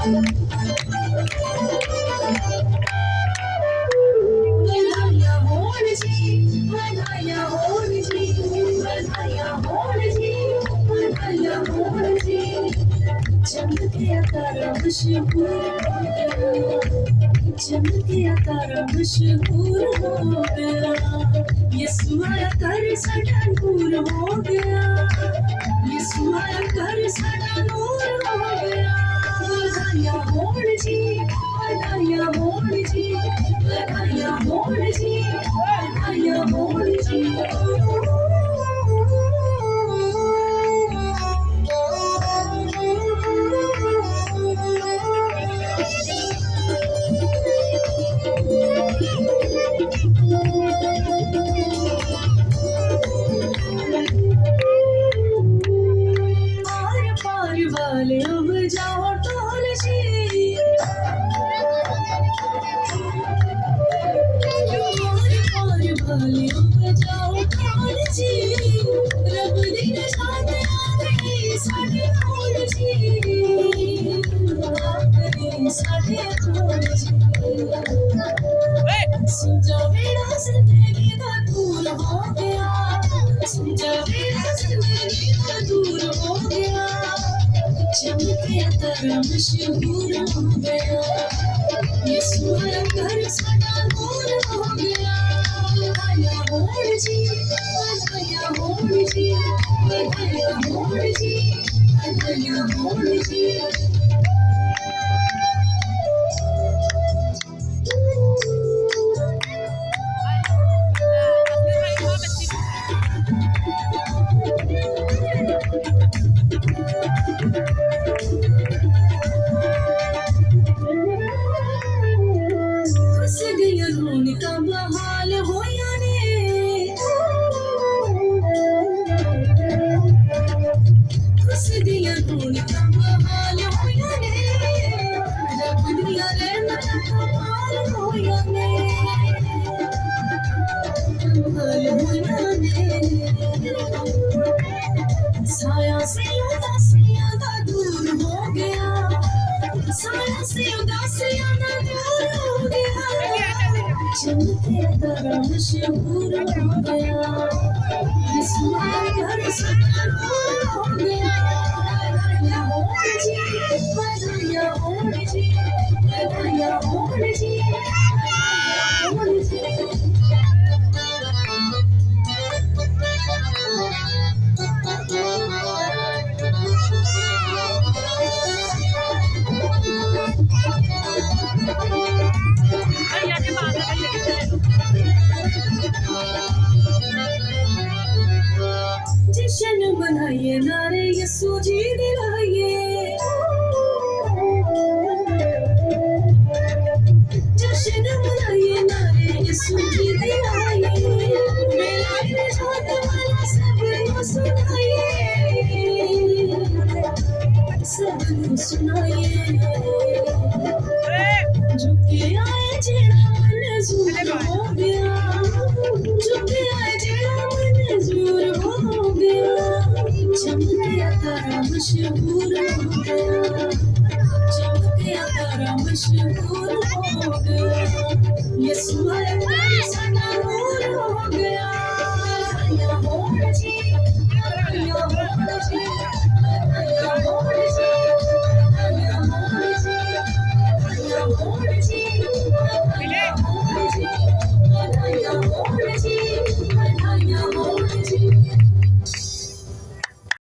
बधाइयाँ होण जी, बधाइयाँ होण जी, बधाइयाँ होण जी, बधाइयाँ होण जी। चमके तारा मशहूर हो गया, चमके तारा मशहूर हो गया। यीशु आया कर साडा नूर हो गया, यीशु आया कर साडा नूर हो गया। बधाइयाँ होण जी, बधाइयाँ होण जी, बधाइयाँ होण जी, बधाइयाँ होण जी। आर पार वाले अब जाओ टोल जी, आर पार वाले अब जाओ टोल जी। रब दी निशान आ गई साडे कोल जी, आ गई साडे कोल जी। सुझा मेरा जिंदगी का दूर हो गया, सुझा मेरा जिंदगी का दूर हो गया। चमके तारा मशहूर हो गया, यीशु आया कर साडा नूर हो गया। बधाइयाँ होण जी, बधाइयाँ होण जी, बधाइयाँ होण जी, बधाइयाँ होण जी। खुश दिया रौनका बहाल होया ने, खुश दिया रौनका बहाल होया ने। रब दिया रहमत कमाल होया ने, कमाल होया ने। साया से उदासियां दा दूर हो गया, साया से उदासियां दा दूर हो गया। चमके तारा मशहूर हो गया, यीशु आया कर साडा नूर हो गया। बधाइयाँ होण जी, बधाइयाँ होण जी, बधाइयाँ होण जी, बधाइयाँ होण जी। जश्न मनाइए नारे यीशु जी दिलाइए, जश्न मनाइए नारे यीशु जी दिलाइए। मिलाए निजात वाला सबको सुनाइए, सबको सुनाइए। झुके आए जेड़ा मंजूर हो गया, झुके आए जेड़ा मंजूर हो गया। चमके तारा मशहूर हो गया, चमके तारा मशहूर हो गया। यीशु आया कर साडा नूर हो गया।